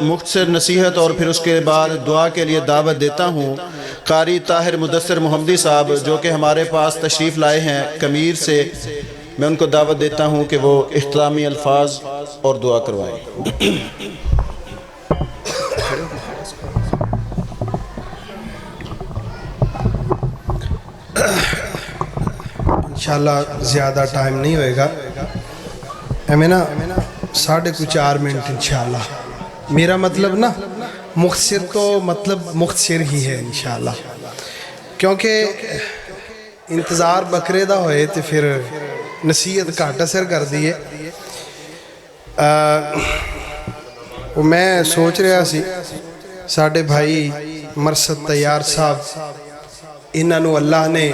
مختصر نصیحت اور پھر اس کے بعد دعا کے لیے دعوت دیتا ہوں قاری طاہر مدثر محمدی صاحب جو کہ ہمارے پاس تشریف لائے ہیں کمیر سے. میں ان کو دعوت دیتا ہوں کہ وہ اختتامی الفاظ اور دعا کروائیں. انشاءاللہ زیادہ ٹائم نہیں ہوئے گا, ہمیں نا 4.5 منٹ انشاءاللہ. میرا مطلب نا مختصر تو مطلب مختصر ہی ہے انشاءاللہ, کیونکہ انتظار بکرے دا ہوئے تو پھر نصیحت گھٹ اثر کر دیئے. میں سوچ رہا سی ساڑھے بھائی مرشد طیار صاحب انہاں نو اللہ نے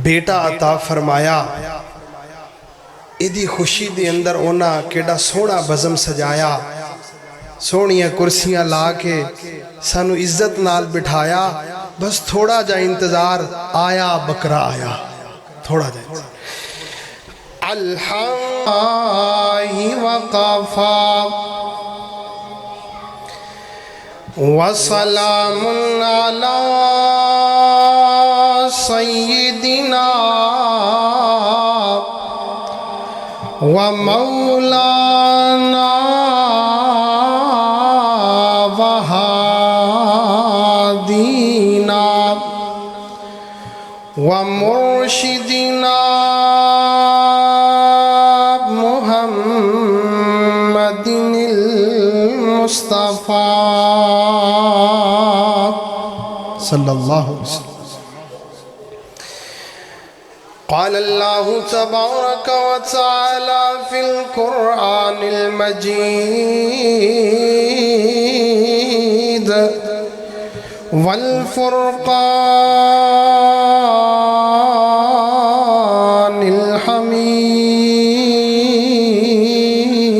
بیٹا عطا فرمایا, ایدی خوشی دے اندر اونا کیڑا سونا بزم سجایا, سونیاں کرسیاں لا کے سانو عزت نال بٹھایا. بس تھوڑا جا انتظار, آیا بکرا آیا, تھوڑا جا الحمدی وقفا وسلام علی سیدنا ومولانا وہادینا ومرشدنا محمد المصطفى صلی اللہ علیہ وسلم. قال الله تبارك وتعالى في القرآن المجيد والفرقان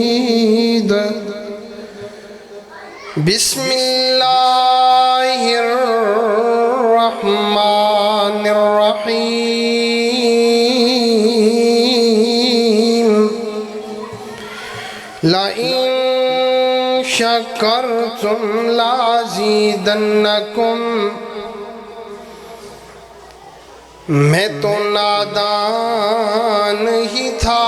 الحميد. بسم الله الرحمن الرحيم. لئن شکرتم لازیدنکم. میں تو نادان ہی تھا,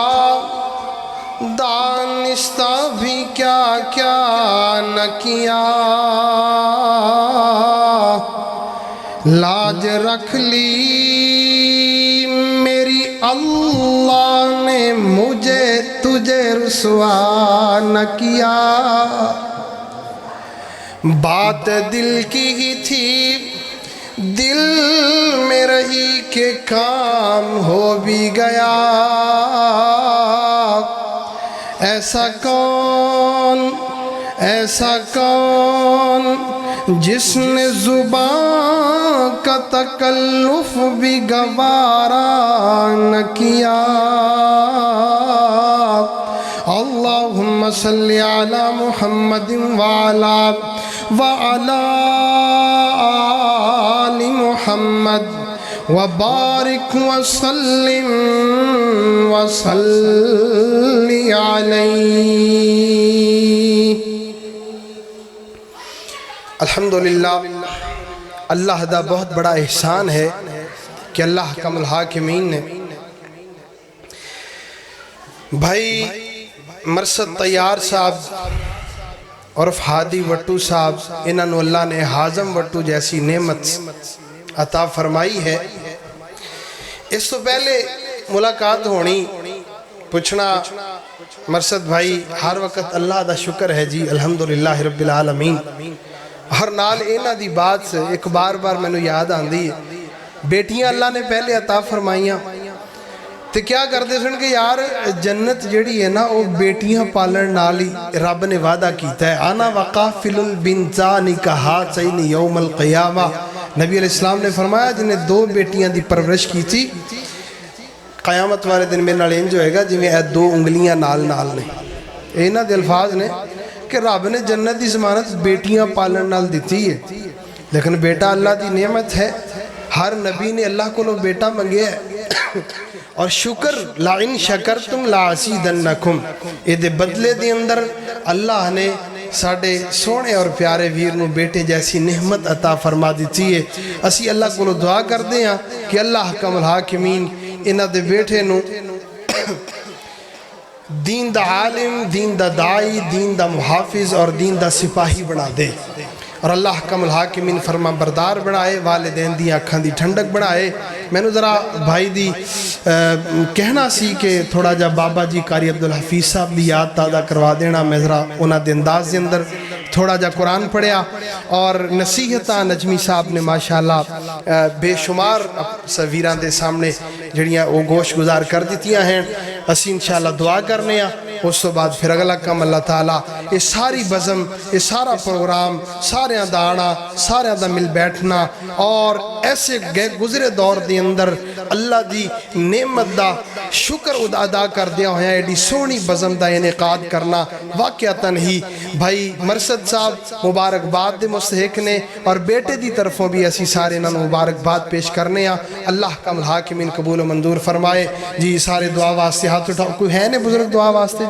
دانستہ بھی کیا کیا نہ کیا. لاج رکھ لی میری اللہ نے, مجھے تجھے رسوا نہ کیا. بات دل کی ہی تھی, دل میں رہی کہ کام ہو بھی گیا. ایسا کون جس نے زبان کا تکلف بھی گوارا نہ کیا. اللہم صلی علی محمد وعلی آل محمد وبارک وسلم وصلی علیہ. الحمدللہ اللہ دا بہت بڑا احسان ہے کہ اللہ حکم الحاکمین نے بھائی مرشد طیار صاحب اور ہادی وٹو صاحب انہوں نے اللہ نے حازم وٹو جیسی نعمت عطا فرمائی ہے. اس تو پہلے ملاقات ہونی پوچھنا مرشد بھائی ہر وقت اللہ دا شکر ہے جی الحمدللہ رب العالمین. ہر نال اینا دی بات سے ایک بار میں نے یاد آن دی بیٹیاں اللہ نے پہلے عطا فرمائیاں تو کیا کرتے سن کہ یار جنت جڑی ہے نا وہ بیٹیاں پالن نالی رب نے وعدہ کیتا ہے. انا وقافل البنتان کہاتین یوم القیامہ. نبی علیہ السلام نے فرمایا جنہیں 2 بیٹیاں دی پرورش کی تھی قیامت والے دن میں نال انج ہوئے گا جی میں 2 انگلیاں نال نے. اینا دے الفاظ نے کہ رب نے جنت دی ضمانت بیٹیاں پالن نال دیتی ہے, لیکن بیٹا اللہ دی نعمت ہے. ہر نبی نے اللہ کو لو بیٹا منگے ہے اور شکر لَعِن شَكَرْتُمْ لَعَسِيدَنَّكُمْ. یہ دے بدلے دے اندر اللہ نے ساڈے سونے اور پیارے ویر نو بیٹے جیسی نعمت عطا فرما دیتی ہے اسی اللہ کو دعا کردے ہیں کہ اللہ حکم الحاکمین انہاں دے بیٹے نو دین دا عالم، دین دا دائی، دین دا محافظ اور دین دا سپاہی بنا دے اور اللہ حکم الحاکمین فرما بردار بنائے، والدین دی آنکھاں دی ٹھنڈک بنائے۔ میں نے ذرا بھائی دی کہنا سی کہ تھوڑا جا بابا جی قاری عبدالحفیظ صاحب دی یاد تازہ کروا دینا، میں ذرا انہاں دے انداز دے اندر تھوڑا جا قرآن پڑھیا اور نصیحتاں نجمی صاحب نے ماشاءاللہ بے شمار سویران دے سامنے جڑیاں وہ گوش گزار کر دیتیاں ہیں۔ اسی انشاءاللہ دعا کرنے ہیں، اس تو بعد پھر اگلا کم اللہ تعالیٰ یہ ساری بزم، یہ سارا پروگرام، سارے دا آنا، سارے دا مل بیٹھنا اور ایسے گزرے دور دے اندر اللہ دی نعمت دا شکر ادا کر دیا ہویا ایڈی سونی بزم دا انعقاد کرنا واقعتاً ہی بھائی مرشد صاحب مبارکباد دے مستحق نے اور بیٹے دی طرفوں بھی اسی سارے انہوں مبارکباد پیش کرنے ہیں۔ اللہ کا الحاکمین قبول و منظور فرمائے۔ جی سارے دعا واسطے ہاتھ اٹھاؤ، کوئی ہے نے بزرگ دعا واسطے؟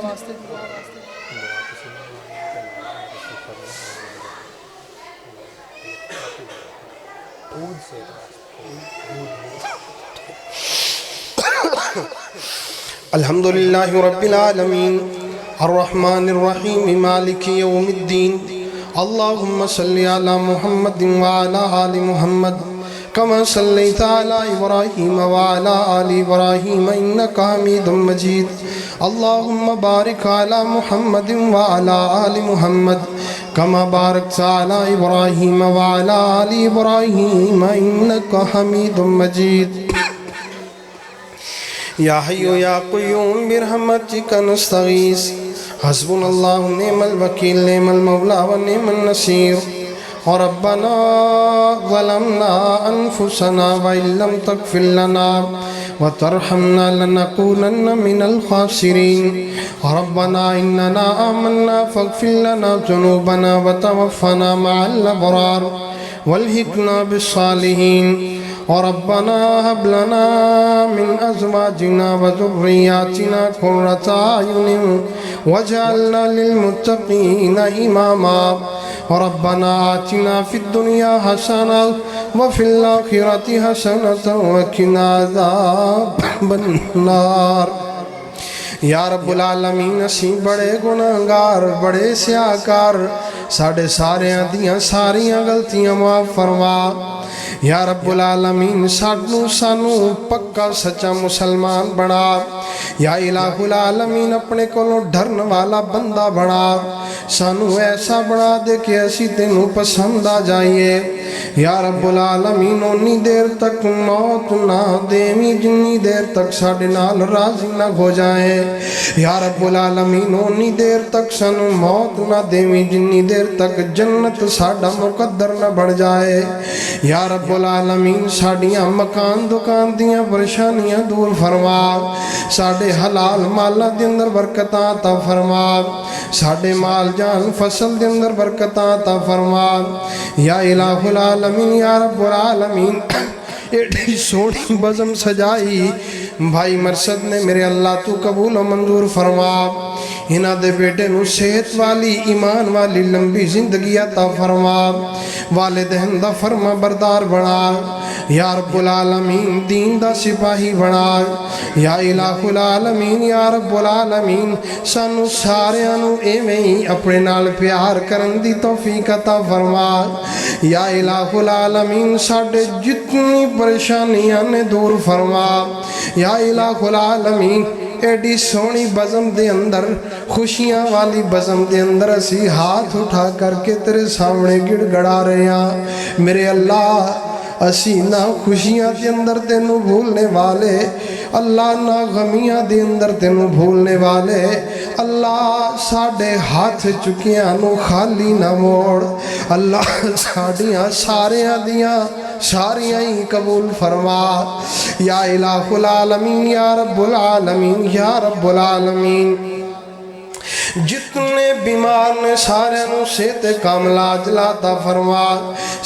الحمدللہ رب العالمین الرحمن الرحیم مالک یوم الدین اللہم صلی علی محمد وعلی آل محمد کما صلیت علی ابراہیم وعلی آل ابراہیم انکا حمید مجید اللہم بارک علی محمد وعلی آل محمد کما بارکت علی ابراہیم وعلی آل ابراہیم انکا حمید مجید یا حی یا قیوم برحمتک نستغیث حسبنا اللہ نعم الوکیل نعم المولا و نعم النصیر ربنا ظلمنا انفسنا وان لم تغفر لنا وترحمنا لنكونن من الخاسرين ربنا اننا آمنا فاغفر لنا ذنوبنا وتوفنا مع الابرار والحقنا بالصالحين ربنا هب لنا من ازواجنا وذرياتنا قرة اعين واجعلنا للمتقين اماما ربنا آتنا في الدنيا حسنة وفي الآخرة حسنة وقنا عذاب النار۔ یا رب العالمین اسی بڑے گناہگار بڑے سیاکار ساڑھے سارے دیاں ساریاں غلطیاں معاف فرما۔ یا رب العالمین سانو پکا سچا مسلمان بنا۔ یا الہ العالمین اپنے کولوں ڈرن والا بندہ بنا، سانو ایسا بنا دے کہ اسی تینوں پسند آ جائیے۔ یا رب العالمین انی دیر تک موت نہ دیویں جنی دیر تک ساڑھے نال راضی نہ ہو جائے۔ یا رب العالمین انی دیر تک سانو موت نہ دیویں جنی دیر تک جنت ساڑھا مقدر نہ بڑھ جائے۔ یا رب العالمین ساڑھیاں مکان دکان دیاں پریشانیاں دور فرما، ساڑھے حلال مالا دے اندر برکتاں عطا فرما، ساڑھے مال جان فصل دے اندر برکتاں عطا فرما۔ یا الہ العالمین یا رب العالمین ایڈی سوڑی بزم سجائی بھائی مرشد نے میرے اللہ تو قبول و منظور فرما۔ انہاں دے بیٹے نو صحت والی ایمان والی لمبی زندگی عطا فرما، والدین دا فرما بردار بنا۔ یا رب العالمین دین دا سپاہی بنا۔ یا الہ العالمین یا رب العالمین سانو سارے انو ایویں ہی اپنے نال پیار کرن دی توفیق عطا فرما۔ یا الہ العالمین ساڑھے جتنی پریشانیاں نے دور فرما۔ یا الہ العالمین ایڈی سونی بزم دے اندر خوشیاں والی بزم دے اندر اسی ہاتھ اٹھا کر کے تیرے سامنے گڑ گڑا رہے ہیں میرے اللہ۔ اسی نہ خوشیاں دے اندر تینوں بھولنے والے اللہ، نہ غمیاں دے اندر تینوں بھولنے والے اللہ۔ ساڑھے ہاتھ چکیاں نو خالی نہ موڑ اللہ، ساڑھیاں ساریاں دیاں ساریاں ہی قبول فرما۔ یا الہ العالمین یا رب العالمین یا رب العالمین جتنے بیمار نے سارے نو صحت کاملہ عطا فرما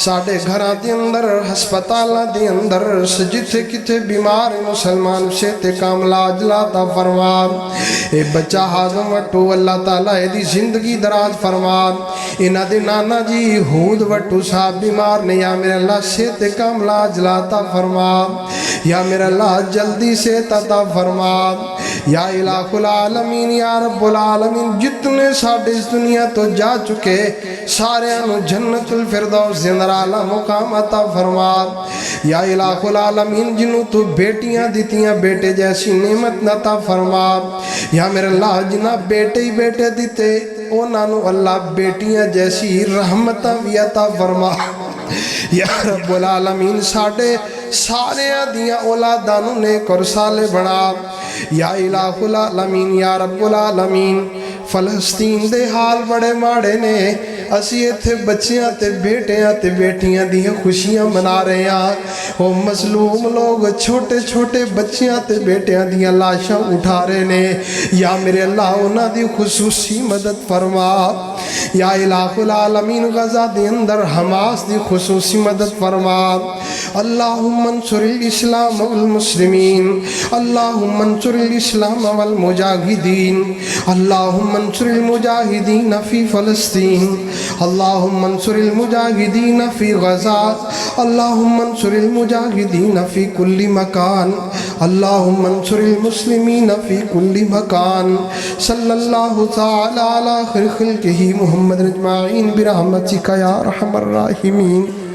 ساڈے گھراں دے اندر ہسپتالاں دے اندر جتھے کتے بیمار مسلمان صحت کاملہ عطا فرما اے بچہ ہاضم وٹو اللہ تعالیٰ دی زندگی دراز فرما انہاں دے نانا جی ہود وٹو صاحب بیمار نے یا میرے اللہ صحت کاملہ عطا فرما یا میرے اللہ جلدی سے عطا فرما یا الہ العالمین یا رب العالمین جتنے ساڈے اس دنیا تو جا چکے سارے انو جنت الفردوس زندر اعلیٰ مقام عطا فرما یا الہ العالمین جنہوں تو بیٹیاں دیتیاں بیٹے جیسی نعمت عطا فرما یا میرے اللہ جنہ بیٹے ہی بیٹے دیتے انہوں اللہ بیٹیاں جیسی رحمتہ بھی عطا فرما یا رب العالمین ساڑے سارے دیاں اولادانوں نیک اور صالح بنا یا الہ العالمین یا رب العالمین فلسطین دے حال بڑے ماڑے نے اسی ایتھے بچیاں تے بیٹیاں دیاں خوشیاں منا رہے ہیں وہ مظلوم لوگ چھوٹے چھوٹے بچیاں تے بیٹیاں دیاں لاشاں اٹھا رہے نے یا میرے اللہ انہاں دی خصوصی مدد فرما یا الہ العالمین غزہ دے اندر حماس دی خصوصی مدد فرما اللہم انصر الاسلام والمسلمین اللہم انصر الاسلام والمجاہدین اللہم انصر المجاہدین فی فلسطین اللہم انصر المجاہدین فی غزہ اللہم انصر المجاہدین فی کل مکان اللہم انصر المسلمین فی کل مکان صلی اللہ تعالی علی خیر خلقہ محمد اجمعین برحمتک یا ارحم الراحمین.